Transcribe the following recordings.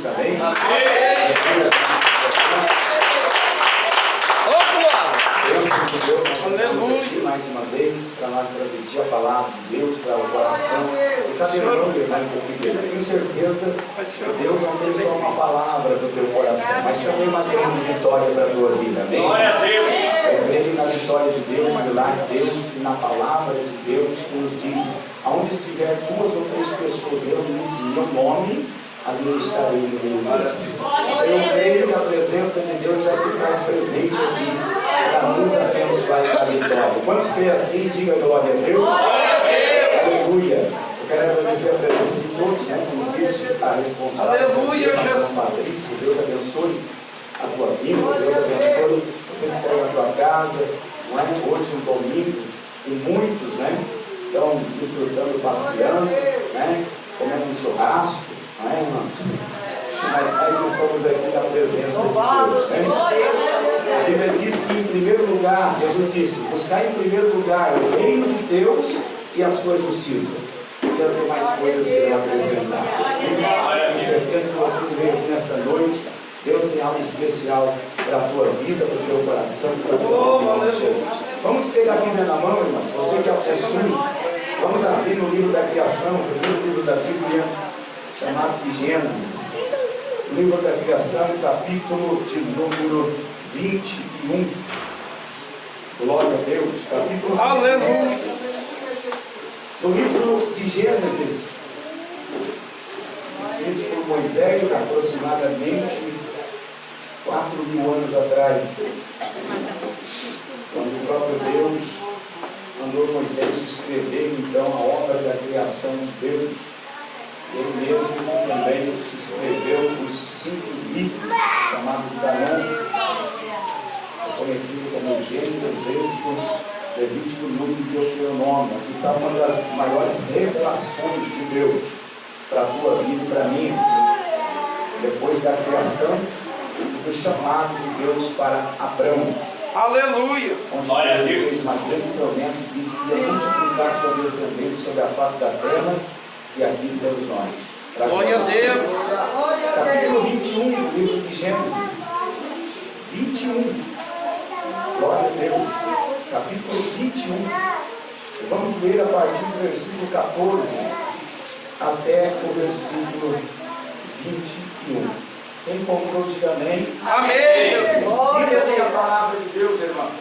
Jesus, amém? Aleluia! Mais uma vez, para nós transmitir a palavra de Deus para o coração. E está demorando mais um pouquinho. Eu tenho certeza que Deus não tem só uma palavra para o teu coração, mas também uma grande vitória para a tua vida, amém? Glória a Deus! Eu creio na vitória de Deus, no milagre de Deus e na palavra de Deus que nos diz: aonde estiver 2 ou 3 pessoas reunidas em meu nome, ali estarei no meio delas. Eu creio que a presença de Deus já se faz presente aqui para nos abençoar e dar vitória. Quantos creem assim, diga glória a Deus. Aleluia. Eu quero agradecer a presença de todos, né? Como disse a responsável, a Patrícia. Deus abençoe a tua vida, Deus abençoe você que saiu da tua casa, não é? Hoje um domingo, e muitos, né? Estão desfrutando, passeando, né? Comendo um churrasco, não é, irmãos? Mas nós estamos aqui na presença de Deus, né? A Bíblia diz que em primeiro lugar, Jesus disse: buscar em primeiro lugar o reino de Deus e a sua justiça, e as demais coisas serão acrescentadas. Tenho certeza que você que veio aqui nesta noite, Deus tem algo especial para a tua vida, para o teu coração, para a tua vida. Vamos pegar a Bíblia na mão, irmão. Você que é o assume, vamos abrir no livro da criação, o primeiro livro da Bíblia, chamado de Gênesis. O livro da criação, capítulo de número 21. Glória a Deus. Capítulo 21. Aleluia. No livro de Gênesis, escrito por Moisés, aproximadamente 4.000 anos atrás, quando o próprio Deus mandou Moisés escrever então a obra da criação de Deus. Ele mesmo também escreveu os 5 livros, chamados Canon, conhecido como Gênesis, Êxodo, Levítico, Número e Deuteronômio. Aqui está uma das maiores revelações de Deus para a tua vida e para mim, depois da criação, do chamado de Deus para Abraão. Aleluia! Onde Deus fez uma grande promessa e disse que ia multiplicar sua descendência sobre a face da terra, e aqui estamos nós. Glória a Deus! Capítulo 21 do livro de Gênesis. 21. Glória a Deus. Capítulo 21. Vamos ler a partir do versículo 14 até o versículo 21. Quem encontrou, diga amém. Amém. Diz assim a palavra de Deus, irmãos.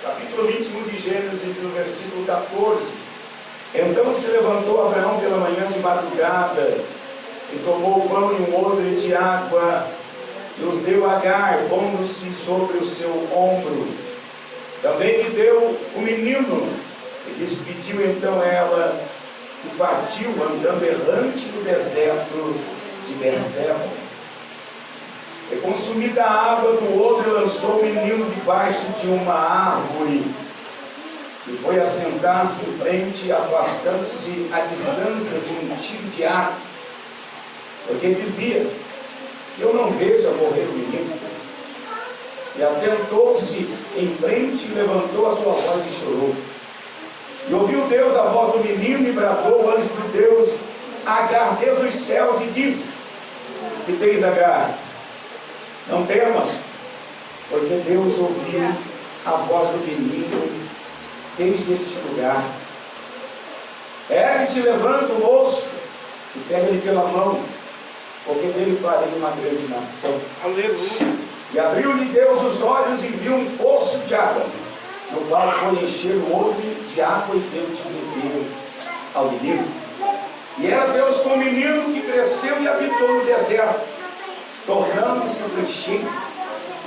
Capítulo 21 de Gênesis, no versículo 14. Então se levantou Abraão pela manhã de madrugada, e tomou o pão e um odre de água, e os deu a Agar, pondo-se sobre o seu ombro. Também lhe deu o menino, e despediu então ela, e partiu, andando errante no deserto de Berseba. E consumida a água do odre, lançou o menino debaixo de uma árvore, e foi assentar-se em frente, afastando-se à distância de um tiro de arco, porque dizia: eu não vejo morrer o menino. E assentou-se em frente, levantou a sua voz e chorou. E ouviu Deus a voz do menino, e bradou o anjo de Deus a Agar desde os céus, e disse: que tens, Agar? Não temas, porque Deus ouviu a voz do menino desde este lugar. Ergue-te, levanta o moço, e pega-lhe pela mão, porque dele farei uma grande nação. Aleluia. E abriu-lhe Deus os olhos e viu um poço de água, no qual foi encher o odre de água, e deu de beber ao menino. E era Deus com o menino, que cresceu e habitou no deserto, tornando-se ligeiro,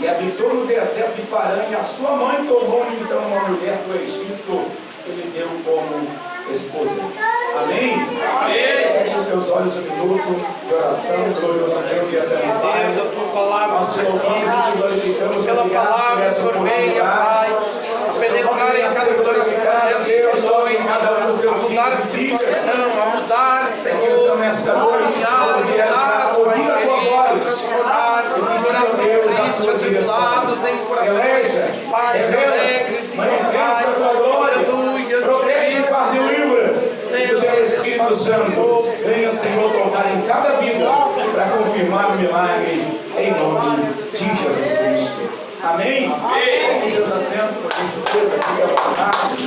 e habitou no deserto de Parã. E a sua mãe tomou-lhe então uma mulher do Egito, que lhe deu como esposa. Amém? Amém. Feche os teus olhos um minuto de oração, glorioso a Deus e eternidade. Nós te louvamos e te glorificamos pela palavra, Senhor, venha, Pai, a penetrar em cada coração, Deus, a mudar essa situação, a mudar, Senhor, nesta noite, a ouvir a tua voz, transformar coração triste, atribulados em corações, Pai, alegres e manifesta a tua glória, aleluia, protege e guarda e livra, Deus, Espírito Espírito Santo, venha, Senhor, tocar em cada vida para confirmar o milagre em nome de Jesus Cristo. Amém? Vamos seus assentos para a gente ter aqui a vontade.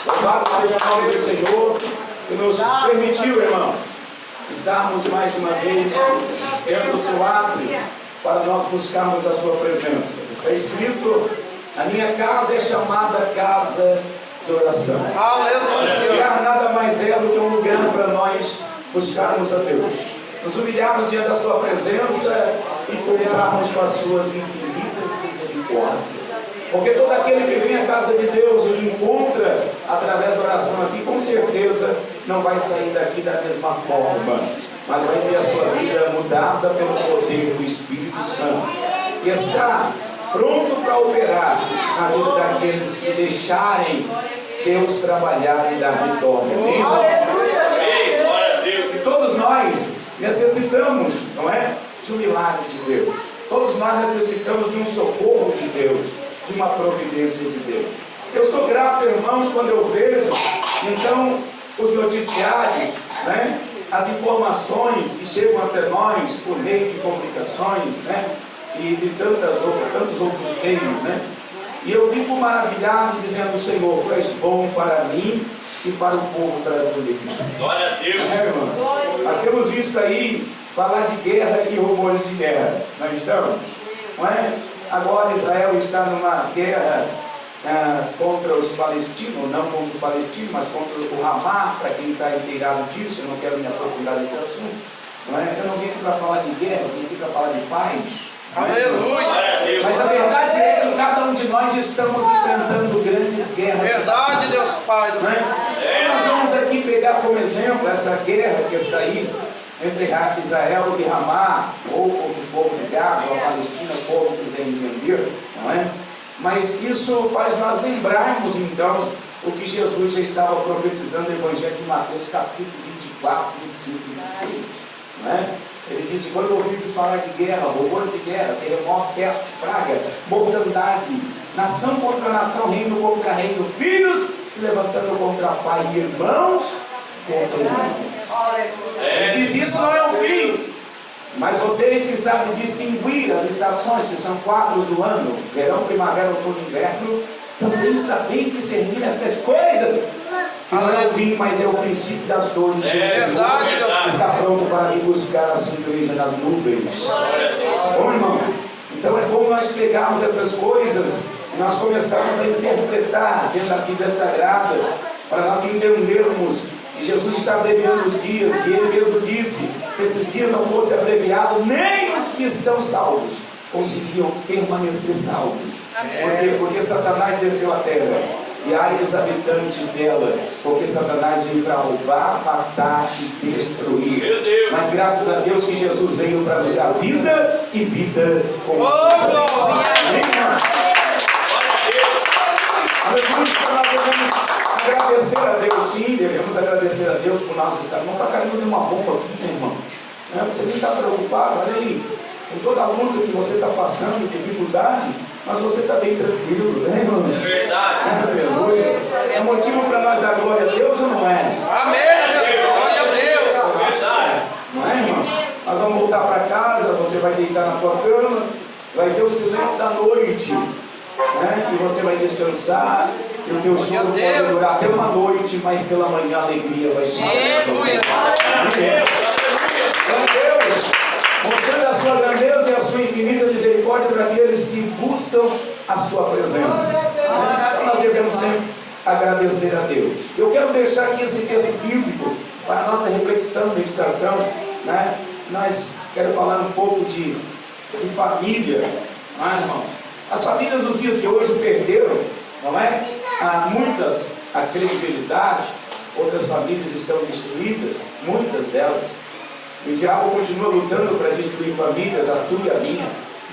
Louvado seja o nome do Senhor que nos permitiu, irmãos, estarmos mais uma vez dentro do seu átrio para nós buscarmos a sua presença. Está escrito: a minha casa é chamada casa de oração. Aleluia. Lugar nada mais é do que um lugar para nós buscarmos a Deus, nos humilharmos diante da sua presença e contarmos com as suas infinitas misericórdias. Porque todo aquele que vem à casa de Deus, ele encontra através da oração aqui, com certeza não vai sair daqui da mesma forma, mas vai ter a sua vida mudada pelo poder do Espírito Santo, que está pronto para operar na vida daqueles que deixarem Deus trabalhar e dar vitória. E todos nós necessitamos, não é, de um milagre de Deus. Todos nós necessitamos de um socorro de Deus, de uma providência de Deus. Eu sou grato, irmãos, quando eu vejo, então, os noticiários, né, as informações que chegam até nós por meio de comunicações, né, e de tantos outros meios, né? E eu fico maravilhado dizendo: Senhor, tu és bom para mim e para o povo brasileiro. Glória a Deus. Irmão? Nós temos visto aí falar de guerra e rumores de guerra. Não estamos? Não é? Agora Israel está numa guerra contra os palestinos, não contra o palestino, mas contra o Hamas, para quem está inteirado disso. Eu não quero me aprofundar nesse assunto. Não é? Eu não vim aqui para falar de guerra, eu vim aqui para falar de paz. Aleluia. Mas a verdade é que cada um de nós estamos enfrentando grandes guerras. Verdade, Deus Pai. Então nós vamos aqui pegar como exemplo essa guerra que está aí entre Israel e Hamas, ou contra o povo de Gaza, ou a Palestina, o povo quiser entender, não é? Mas isso faz nós lembrarmos então o que Jesus já estava profetizando no Evangelho de Mateus, capítulo 24, 25 e 26, não é? Ele disse: quando ouvirdes falar de guerra, horrores de guerra, terremoto, peste, praga, mortandade, nação contra nação, reino contra reino, filhos se levantando contra pai e irmãos contra irmãos. Ele diz: isso não é o fim, mas vocês que sabem distinguir as estações, que são quadros do ano, verão, primavera, outono e inverno, também sabem discernir estas coisas. Que não é o fim, mas é o princípio das dores. Verdade, Deus. Está pronto para vir buscar a sua igreja nas nuvens. Bom, irmão, então é bom nós pegarmos essas coisas e nós começarmos a interpretar dentro da Bíblia Sagrada, para nós entendermos que Jesus está abreviando os dias, e Ele mesmo disse: se esses dias não fossem abreviados, nem os que estão salvos conseguiriam permanecer salvos. Por quê? Porque Satanás desceu à terra, e ai dos habitantes dela, porque Satanás veio para roubar, matar e destruir. Mas graças a Deus que Jesus veio para nos dar vida e vida com Amém, irmão? Aleluia. Nós devemos agradecer a Deus, sim, devemos agradecer a Deus por nós estarmos. Não está caindo nenhuma bomba aqui, meu irmão. Você nem está preocupado, olha aí, com toda a luta que você está passando, dificuldade, mas você está bem tranquilo, né, irmão? É verdade. Aleluia. É motivo para nós dar glória a Deus ou não é? Amém, Jesus. Glória a Deus. Verdade. Não é, irmão? Nós vamos voltar para casa, você vai deitar na tua cama, vai ter o silêncio da noite, né? E você vai descansar, e o teu choro pode durar até uma noite, mas pela manhã a alegria vai ser. Aleluia. Deus, mostrando a sua grandeza e a sua infinita misericórdia para aqueles que buscam a sua presença. Então nós devemos sempre agradecer a Deus. Eu quero deixar aqui esse texto bíblico para a nossa reflexão, meditação, né? Nós quero falar um pouco de família, não é, irmão? As famílias dos dias de hoje perderam, não é? Muitas a credibilidade, outras famílias estão destruídas, muitas delas. O diabo continua lutando para destruir famílias, a tua e a minha,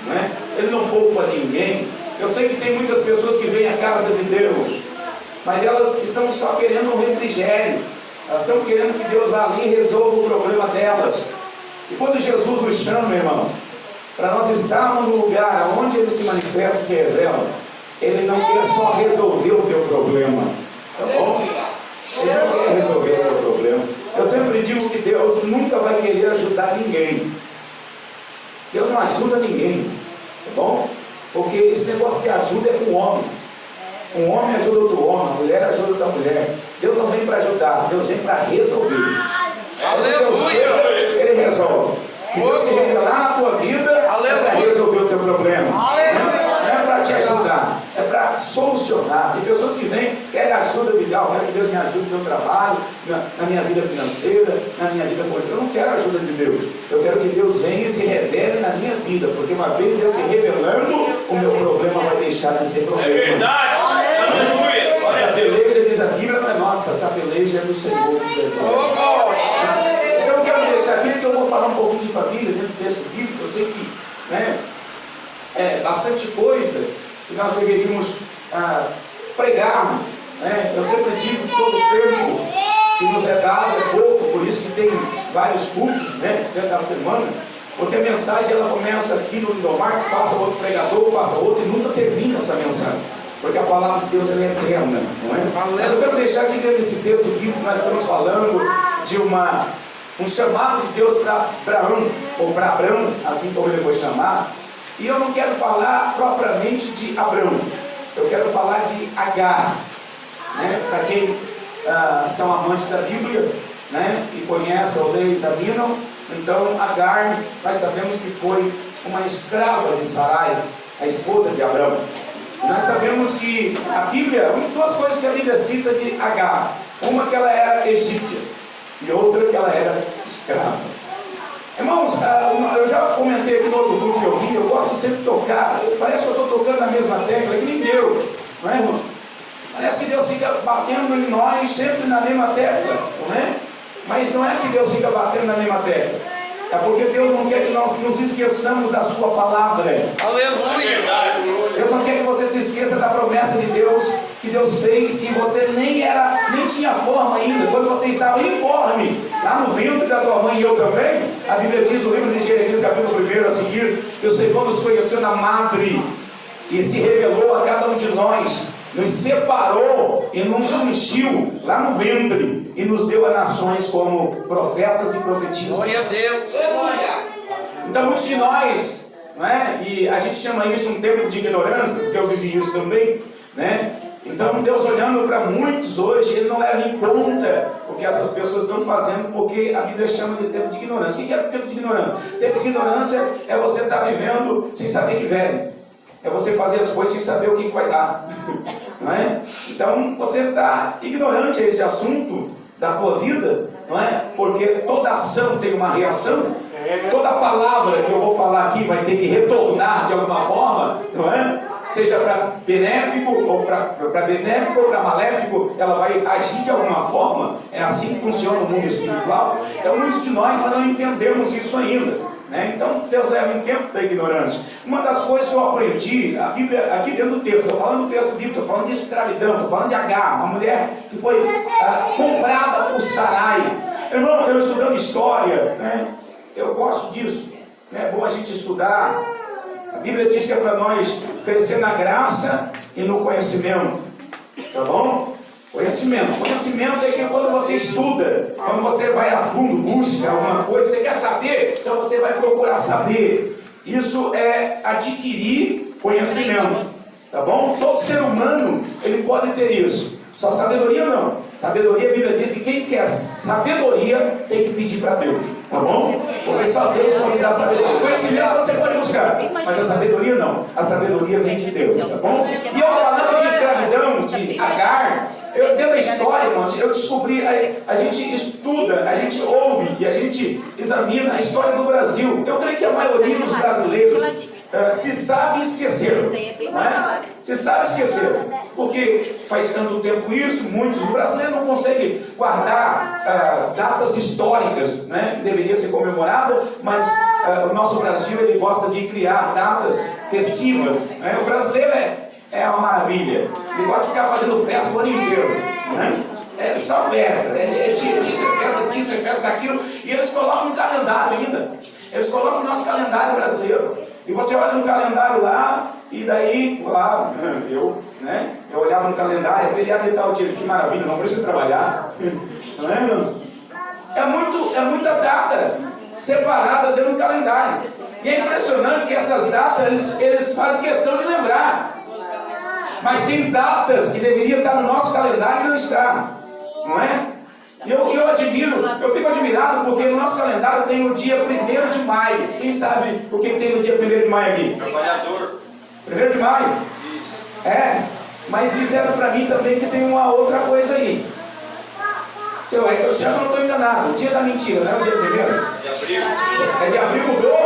não é? Ele não poupa ninguém. Eu sei que tem muitas pessoas que vêm à casa de Deus, mas elas estão só querendo um refrigério, elas estão querendo que Deus vá ali e resolva o problema delas. E quando Jesus nos chama, irmãos, para nós estarmos no lugar onde Ele se manifesta e se revela, Ele não quer só resolver o teu problema, tá bom? Ele não quer resolver. ninguém, tá bom? Porque esse negócio de ajuda é com o homem. Um homem ajuda outro homem, a mulher ajuda outra mulher. Deus não vem para ajudar, Deus vem para resolver. Aleluia! Ele resolve. Se Deus se revelar na tua vida, é para resolver o teu problema. Não é para te ajudar, é para solucionar. Tem pessoas que vêm, querem ajuda de Deus, quero que Deus me ajude no meu trabalho, na minha vida financeira, na minha vida política. Eu não quero a ajuda de Deus. Eu quero que Deus venha e se revele na minha vida, porque uma vez Deus se revelando, o meu problema vai deixar de ser problema. É verdade. Aleluia. Essa peleja, diz a Bíblia, não é nossa, essa peleja é do Senhor dos Exércitos. Então eu quero deixar aqui, porque eu vou falar um pouquinho de família nesse texto bíblico. Eu sei que, né, é bastante coisa que nós deveríamos pregarmos. Né? Eu sempre digo que todo o tempo que nos é dado é pouco, por isso que tem vários cultos, né, dentro da semana, porque a mensagem ela começa aqui no Lindomar, passa outro pregador, passa outro e nunca termina essa mensagem. Porque a palavra de Deus ela é eterna, não é? Mas eu quero deixar aqui dentro desse texto bíblico, nós estamos falando de um chamado de Deus para Abraão, ou para Abrão, assim como ele foi chamado. E eu não quero falar propriamente de Abrão, eu quero falar de Agar. Né? Para quem são amantes da Bíblia, né? E conhecem ou examinam, então Agar, nós sabemos que foi uma escrava de Sarai, a esposa de Abrão. Nós sabemos que a Bíblia, duas coisas que a Bíblia cita de Agar: uma que ela era egípcia e outra que ela era escrava. Irmãos, eu já comentei aqui no outro grupo que eu vi, eu gosto de sempre tocar, parece que eu estou tocando na mesma tecla, que nem Deus, não é, irmão? Parece que Deus fica batendo em nós sempre na mesma tecla, não é? Mas não é que Deus fica batendo na mesma tecla, é porque Deus não quer que nós nos esqueçamos da sua palavra. Aleluia! Deus não quer que você se esqueça da promessa de Deus que Deus fez, e você nem tinha forma ainda, quando você estava informe, lá no ventre da tua mãe e eu também. A Bíblia diz no livro de Jeremias, capítulo 1, a seguir, que o Senhor nos conheceu na madre e se revelou a cada um de nós, nos separou e nos ungiu lá no ventre e nos deu a nações como profetas e profetistas. Glória a Deus! Então muitos de nós, não é? E a gente chama isso um tempo de ignorância, porque eu vivi isso também, né? Então Deus olhando para muitos hoje, Ele não leva em conta o que essas pessoas estão fazendo, porque a Bíblia chama de tempo de ignorância. O que é tempo de ignorância? Tempo de ignorância é você estar vivendo sem saber que velho. É você fazer as coisas sem saber o que vai dar. Não é? Então você está ignorante a esse assunto da tua vida, não é? Porque toda ação tem uma reação. Toda palavra que eu vou falar aqui vai ter que retornar de alguma forma, não é? Seja para benéfico ou para maléfico, ela vai agir de alguma forma. É assim que funciona o mundo espiritual. Então muitos de nós não entendemos isso ainda, né? Então Deus leva em tempo da ignorância. Uma das coisas que eu aprendi, a Bíblia, aqui dentro do texto, estou falando do texto bíblico, estou falando de escravidão, estou falando de Agar, uma mulher que foi comprada por Sarai. Irmão, eu estudando história, né? Eu gosto disso, né? É bom a gente estudar. A Bíblia diz que é para nós crescer na graça e no conhecimento, tá bom? Conhecimento é que quando você estuda, quando você vai a fundo, busca alguma coisa, você quer saber, então você vai procurar saber. Isso é adquirir conhecimento, tá bom? Todo ser humano, ele pode ter isso. Só sabedoria não. Sabedoria, a Bíblia diz que quem quer sabedoria tem que pedir para Deus, tá bom? Porque só Deus pode dar sabedoria. Conhecimento você pode buscar, mas a sabedoria não. A sabedoria vem de Deus, tá bom? E eu falando de escravidão, de Agar, eu dentro da história, irmãos, eu descobri, a gente estuda, a gente ouve e a gente examina a história do Brasil. Eu creio que a maioria dos brasileiros se sabe esquecer, não é? Se sabe esquecer, porque faz tanto tempo isso, muitos brasileiros não conseguem guardar datas históricas, né, que deveria ser comemorada, mas o nosso Brasil ele gosta de criar datas festivas, né? O brasileiro é uma maravilha, ele gosta de ficar fazendo festa o ano inteiro, né? É só festa, é disso, é festa disso, é festa daquilo, e eles colocam no calendário ainda, eles colocam no nosso calendário brasileiro. E você olha no calendário lá, e daí, lá, eu olhava no calendário, é feriado de tal dia, que maravilha, não preciso trabalhar. Não é, meu? É muita data separada dentro do calendário. E é impressionante que essas datas eles fazem questão de lembrar. Mas tem datas que deveriam estar no nosso calendário e não está. Não é? Eu fico admirado porque no nosso calendário tem o dia 1º de maio. Quem sabe o que tem no dia 1º de maio aqui? Trabalhador. 1º de maio? É, mas disseram para mim também que tem uma outra coisa aí. Eu já não estou enganado. O dia da mentira, não é o dia 1º? De abril. É de abril mudou?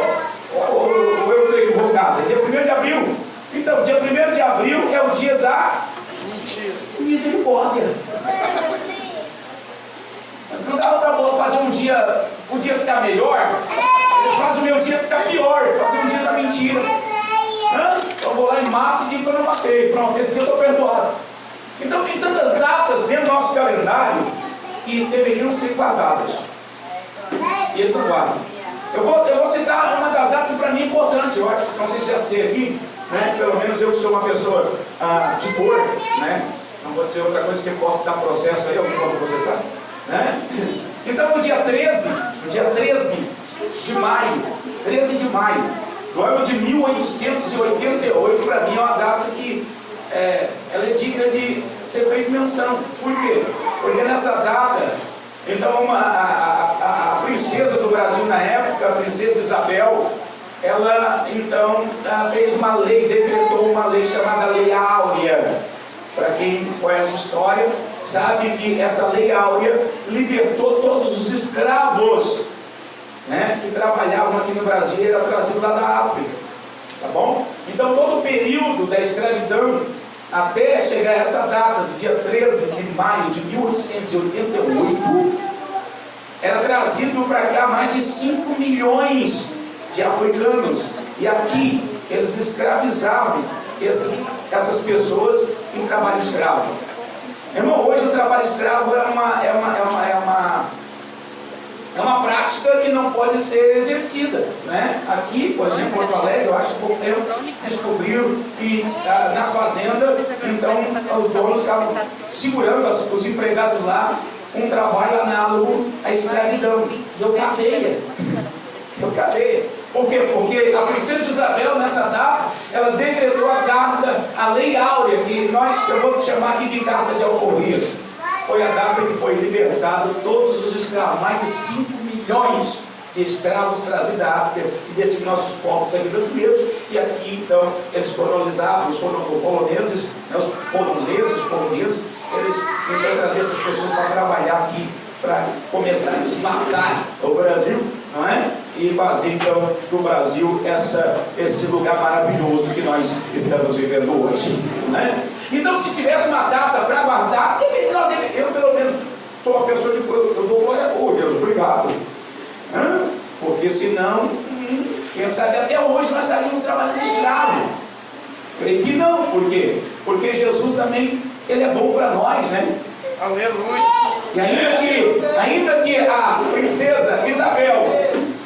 Ou eu estou equivocado? É dia 1º de abril. Então, dia 1º de abril é o dia da misericórdia. Não dava para fazer um dia ficar melhor? Eles fazem o meu dia ficar pior, fazem um dia da mentira. Então eu vou lá e mato e digo que eu não matei. Pronto, esse dia eu estou perdoado. Então tem tantas datas dentro do nosso calendário que deveriam ser guardadas. E eles não guardam. Eu vou citar uma das datas que para mim é importante. Eu acho que não sei se é ser aqui, né? Pelo menos eu que sou uma pessoa de cor, né? Não pode ser outra coisa que eu possa dar processo aí, alguém pode processar, né? Então no dia 13 de maio, do ano de 1888, para mim é uma data que ela é digna de ser feita menção. Por quê? Porque nessa data, então a princesa do Brasil na época, a princesa Isabel, ela então fez uma lei, decretou uma lei chamada Lei Áurea. Para quem conhece a história, sabe que essa Lei Áurea libertou todos os escravos, né, que trabalhavam aqui no Brasil e eram trazidos lá da África. Tá bom? Então todo o período da escravidão, até chegar a essa data, do dia 13 de maio de 1888, era trazido para cá mais de 5 milhões de africanos. E aqui eles escravizavam essas pessoas em trabalho escravo. Irmão, hoje o trabalho escravo é uma prática que não pode ser exercida, né? Aqui, por exemplo, em Porto Alegre, eu acho que há pouco tempo descobriram que nas fazendas, então os donos estavam segurando os empregados lá, um trabalho análogo à escravidão. Deu cadeia. Por quê? Porque a princesa Isabel, nessa data, ela decretou a carta, a Lei Áurea, que eu vou chamar aqui de carta de alforria. Foi a data que foi libertado todos os escravos, mais de 5 milhões de escravos trazidos da África e desses nossos povos aqui brasileiros. E aqui, então, eles colonizavam, os poloneses, né, os poloneses, eles então traziam essas pessoas para trabalhar aqui, para começar a desmatar o Brasil, não é? E fazer então do Brasil esse lugar maravilhoso que nós estamos vivendo hoje, não é? Então, se tivesse uma data para guardar, eu pelo menos sou uma pessoa de eu dou glória a Deus, obrigado. Porque senão, quem sabe até hoje nós estaríamos trabalhando escravo. Creio que não, por quê? Porque Jesus também, ele é bom para nós, né? Aleluia. E ainda que a princesa Isabel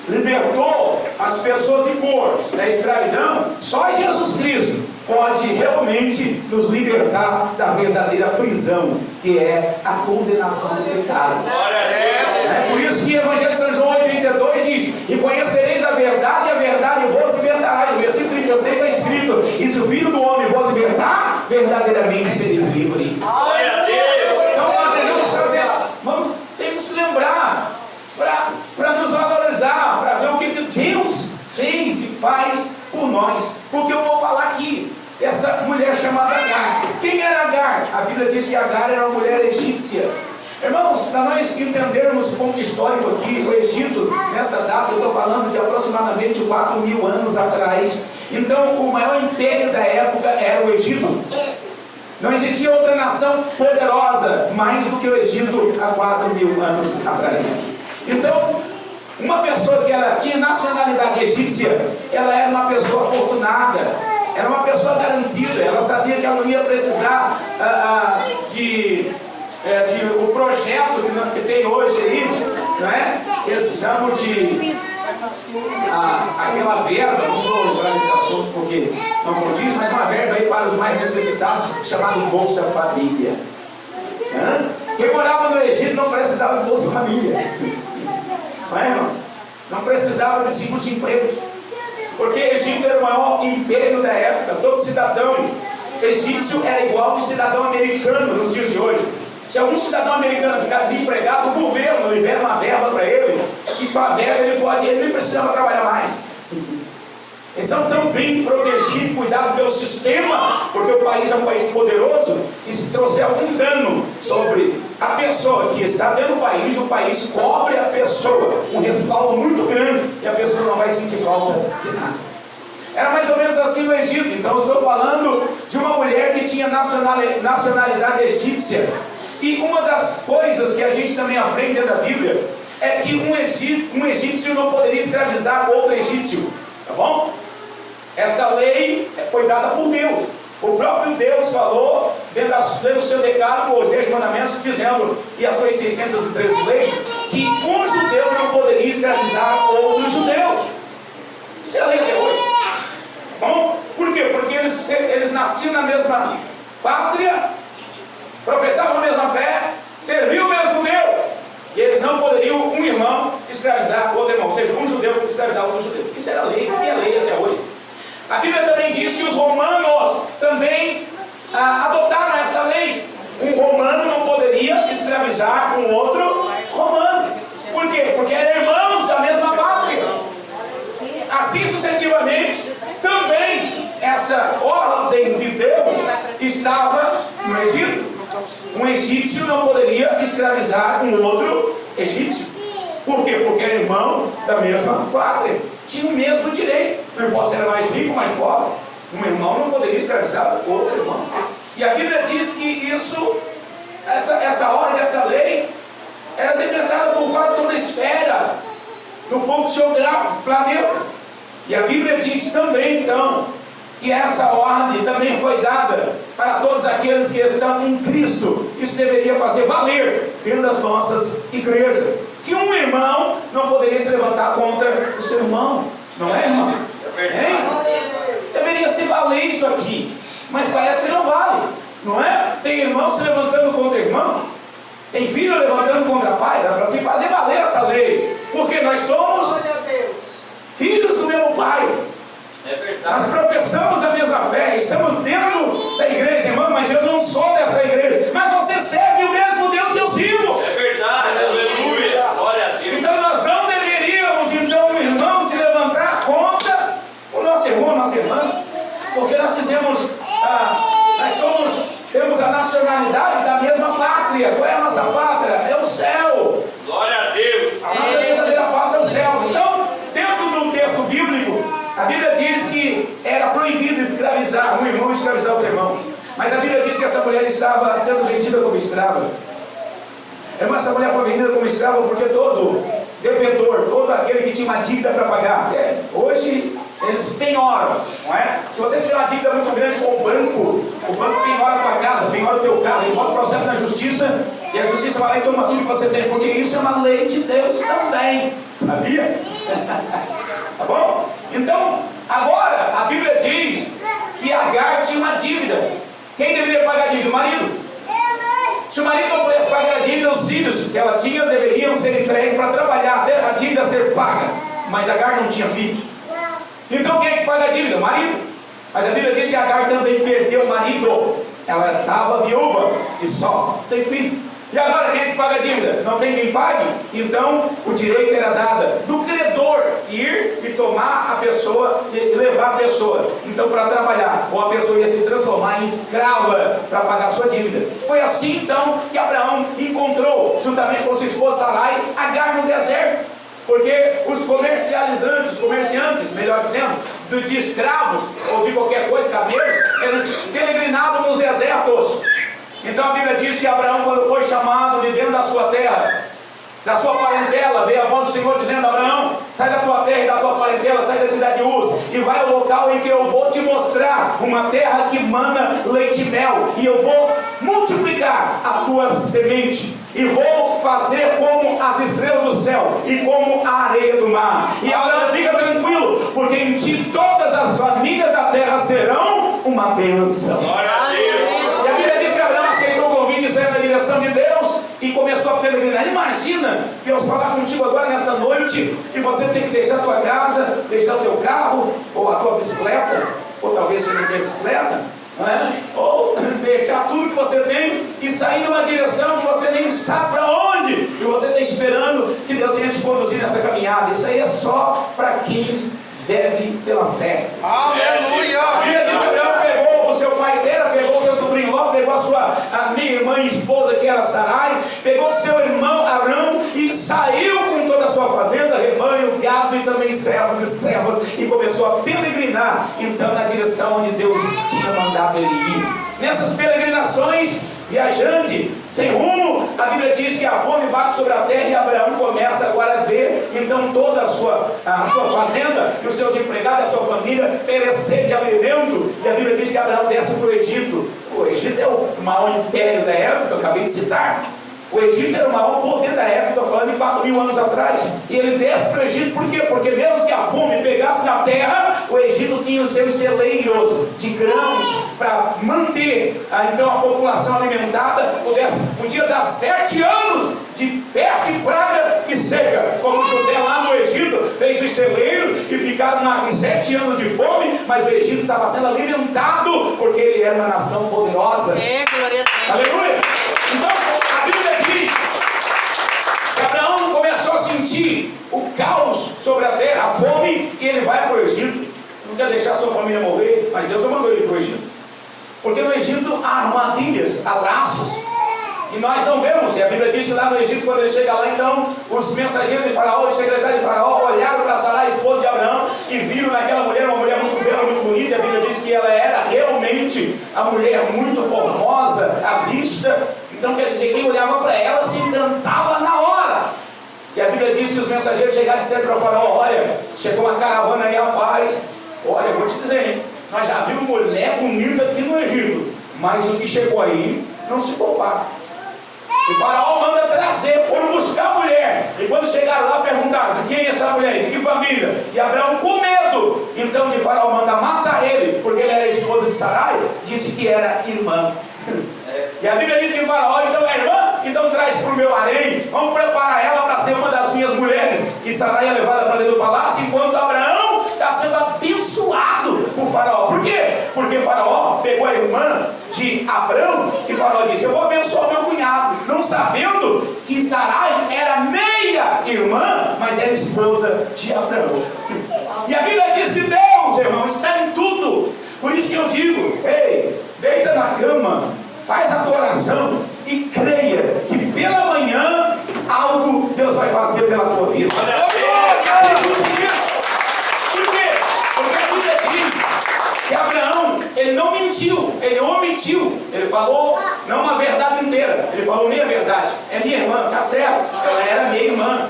libertou as pessoas de cor da escravidão, só Jesus Cristo pode realmente nos libertar da verdadeira prisão, que é a condenação do pecado. É por isso que o Evangelho de São João 8,32 diz: e conhecereis a verdade, e a verdade vos libertará. E no versículo 36 está escrito: e se o Filho do Homem vos libertar, verdadeiramente sereis livres. Então nós devemos temos que lembrar para nos valorizar, para ver o que Deus fez e faz por nós. Porque eu vou falar aqui, essa mulher chamada Agar. Quem era Agar? A Bíblia diz que Agar era uma mulher egípcia. Irmãos, para nós entendermos o ponto histórico aqui, o Egito, nessa data, eu estou falando de aproximadamente 4.000 anos atrás. Então, o maior império da época era o Egito. Não existia outra nação poderosa mais do que o Egito há 4.000 anos atrás. Então, uma pessoa que ela tinha nacionalidade egípcia, ela era uma pessoa afortunada, era uma pessoa garantida. Ela sabia que ela não ia precisar o projeto que tem hoje aí, não é? Eles chamam de aquela verba, não vou lembrar desse assunto porque não condiz, mas uma verba aí para os mais necessitados, chamada Bolsa Família. Quem morava no Egito não precisava de Bolsa Família, não é, irmão? Não precisava de seguro-desemprego. Porque Egito era o maior império da época. Todo cidadão egípcio era igual ao cidadão americano nos dias de hoje. Se algum cidadão americano ficar desempregado, o governo libera uma verba para ele, e com a verba ele nem precisava trabalhar mais. Eles são tão bem protegidos, cuidados pelo sistema, porque o país é um país poderoso, e se trouxer algum dano sobre a pessoa que está dentro do país, o país cobre a pessoa, um respaldo muito grande, e a pessoa não vai sentir falta de nada. Era mais ou menos assim no Egito. Então eu estou falando de uma mulher que tinha nacionalidade egípcia. E uma das coisas que a gente também aprende dentro da Bíblia é que um egípcio não poderia escravizar outro egípcio, tá bom? Essa lei foi dada por Deus. O próprio Deus falou dentro do seu decálogo, os 10 mandamentos, dizendo, e as suas 613 leis, que um judeu não poderia escravizar outro judeu. Isso é a lei até hoje. Bom, por quê? Porque eles nasciam na mesma pátria, professavam a mesma fé, serviam o mesmo Deus, e eles não poderiam, um irmão, escravizar outro irmão, ou seja, um judeu escravizar outro judeu. Isso era lei, e é lei até hoje. A Bíblia também diz que os romanos também adotaram essa lei. Um romano não poderia escravizar um outro romano. Por quê? Porque eram irmãos da mesma pátria. Assim sucessivamente, também essa ordem de Deus estava no Egito. Um egípcio não poderia escravizar um outro egípcio. Por quê? Porque era irmão da mesma pátria. Tinha o mesmo direito. Não importa se era mais rico ou mais pobre. Um irmão não poderia escravizar outro irmão. E a Bíblia diz que essa ordem, essa lei, era decretada por quase toda a esfera, no ponto geográfico, planeta. E a Bíblia diz também, então, que essa ordem também foi dada para todos aqueles que estão em Cristo. Isso deveria fazer valer dentro das nossas igrejas. Que um irmão não poderia se levantar contra o seu irmão. Não é, irmão? Hein? Deveria se valer isso aqui. Mas parece que não vale. Não é? Tem irmão se levantando contra irmão. Tem filho levantando contra pai. Dá para se fazer valer essa lei. Porque nós somos filhos do mesmo pai. Nós professamos a mesma fé. Estamos dentro da igreja, irmão. Mas eu não sou dessa igreja. Mas você serve o mesmo Deus que eu sirvo. É verdade, aleluia. Glória a Deus. Então nós não deveríamos, o irmão se levantar contra o nosso irmão, nossa irmã. Porque nós temos a nacionalidade da mesma pátria. Qual é a nossa pátria? É o céu. Glória a Deus. A nossa verdadeira pátria é o céu. Então, dentro do texto bíblico, a Bíblia diz que era proibido escravizar um irmão, escravizar outro irmão. Mas a Bíblia diz que essa mulher estava sendo vendida como escrava. Essa mulher foi vendida como escrava porque todo devedor, todo aquele que tinha uma dívida para pagar, hoje eles penhoram, não é? Se você tiver uma dívida muito grande com o banco penhora a tua casa, penhora o teu carro, ele bota o processo na justiça, e a justiça vai lá e toma tudo que você tem, porque isso é uma lei de Deus também, sabia? Tá bom? Então, agora a Bíblia diz que Agar tinha uma dívida. Quem deveria pagar a dívida? O marido. Se o marido não pudesse pagar a dívida, os filhos que ela tinha deveriam ser entregues para trabalhar até a dívida ser paga. Mas Agar não tinha filhos. Então quem é que paga a dívida? O marido. Mas a Bíblia diz que Agar também perdeu o marido. Ela estava viúva e só, sem filho. E agora quem é que paga a dívida? Não tem quem pague? Então o direito era dado do credor ir e tomar a pessoa e levar a pessoa então para trabalhar, ou a pessoa ia se transformar em escrava para pagar a sua dívida. Foi assim então que Abraão encontrou, juntamente com sua esposa Sarai, Agar no deserto. Porque os comerciantes, melhor dizendo, de escravos ou de qualquer coisa, camelos, eles peregrinavam nos desertos. Então a Bíblia diz que Abraão, quando foi chamado de dentro da sua terra, da sua parentela, veio a voz do Senhor dizendo: Abraão, sai da tua terra e da tua parentela, sai da cidade de Uz, e vai ao local em que eu vou te mostrar uma terra que mana leite e mel, e eu vou multiplicar a tua semente, e vou fazer como as estrelas do céu, e como a areia do mar. E Abraão, fica tranquilo, porque em ti todas as famílias da terra serão uma bênção. Glória a Deus. E a Bíblia diz que Abraão aceitou o convite e saiu na direção de Deus e começou a peregrinar. Imagina Deus falar contigo agora nesta noite noite que você tem que deixar a tua casa, deixar o teu carro, ou a tua bicicleta, ou talvez você não tenha bicicleta, não é? Ou deixar tudo que você tem e sair numa direção que você nem sabe para onde, e você está esperando que Deus venha te conduzir nessa caminhada. Isso aí é só para quem vive pela fé. Aleluia! A Bíblia diz que Abraão pegou o seu pai dela, pegou o seu sobrinho Ló, pegou a minha irmã e esposa, que era Sarai, pegou o seu irmão Arão e saiu com toda a sua fazenda, rebanho, gado e também servos e servas, e começou a peregrinar então na direção onde Deus tinha mandado ele ir. Nessas peregrinações, viajante, sem rumo, a Bíblia diz que a fome bate sobre a terra, e Abraão começa agora a ver então toda a sua fazenda e os seus empregados, a sua família perecer de alimento. E a Bíblia diz que Abraão desce para o Egito. O Egito é o maior império da época, eu acabei de citar. O Egito era o maior poder da época, estou falando de 4.000 anos atrás. E ele desce para o Egito, por quê? Porque mesmo que a fome pegasse na terra, o Egito tinha os seus celeiros de grãos para manter então a população alimentada. Podia dar 7 anos de peste, praga e seca, como José lá no Egito fez os celeiros e ficaram em 7 anos de fome, mas o Egito estava sendo alimentado porque ele era uma nação poderosa. Glória a Deus. Aleluia! Então a Bíblia diz que Abraão começou a sentir o caos sobre a terra, a fome, e ele vai para o Egito. Não quer deixar sua família morrer, mas Deus não mandou ele para o Egito, porque no Egito há armadilhas, há laços, e nós não vemos. E a Bíblia diz que lá no Egito, quando ele chega lá, então os mensageiros de Faraó, os secretários de Faraó, olharam para Sarai, esposa de Abraão, e viram naquela mulher uma mulher muito bela, muito bonita. E a Bíblia diz que ela era realmente a mulher muito formosa, à vista. Então quer dizer, quem olhava para ela se encantava na hora. E a Bíblia diz que os mensageiros chegaram e disseram para o Faraó: olha, chegou uma caravana aí, rapaz. Olha, eu vou te dizer, hein, nós já vimos mulher bonita aqui no Egito, mas o que chegou aí não se compara. E o Faraó manda trazer, foram buscar a mulher. E quando chegaram lá, perguntaram: de quem é essa mulher? De que família? E Abraão, com medo, então de Faraó manda matar ele, porque ele era esposa de Sarai, disse que era irmã. E a Bíblia diz que o Faraó, então é irmã, então traz para o meu harém, vamos preparar ela para ser uma das minhas mulheres. E Sarai é levada para dentro do palácio, enquanto Abraão está sendo abençoado por Faraó. Por quê? Porque Faraó pegou a irmã de Abraão e Faraó disse: eu vou abençoar meu cunhado, não sabendo que Sarai era meia irmã, mas era esposa de Abraão. E a Bíblia diz que Deus, irmão, está em tudo. Por isso que eu digo: ei, deita na cama, faz a tua oração e creia que pela manhã algo Deus vai fazer pela tua vida. Por quê? Porque a Bíblia diz que Abraão, ele não mentiu, ele omitiu. Ele falou não uma verdade inteira, ele falou meia verdade. É minha irmã, tá certo, ela era minha irmã,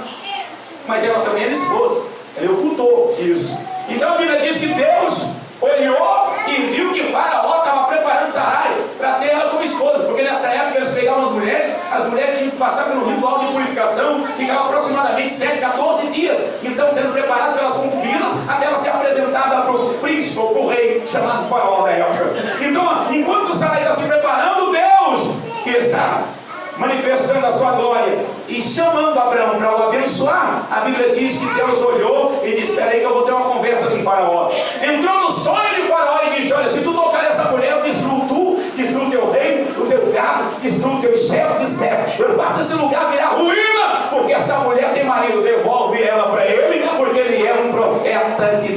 mas ela também era esposa. Ele ocultou isso. Então a Bíblia diz que Deus olhou e viu que Faraó estava preparando Sarai para ter ela como esposa, porque nessa época eles pegavam as mulheres tinham que passar pelo ritual de purificação, ficava aproximadamente 7, 14 dias, então sendo preparado pelas concubinas até ela ser apresentada para o príncipe ou para o rei chamado Faraó da época. Então, enquanto Sarai está se preparando, Deus que está manifestando a sua glória e chamando Abraão para o abençoar, a Bíblia diz que Deus olhou e disse: espera aí que eu vou ter uma conversa com o Faraó. Entrou no sonho de Faraó e disse: olha, se tu tocar essa mulher, eu destruo tu, destruo o teu reino, o teu gado, destruo teus servos e servas, eu faço esse lugar virar ruína, porque essa mulher tem marido. Devolve ela para ele, porque ele é um profeta de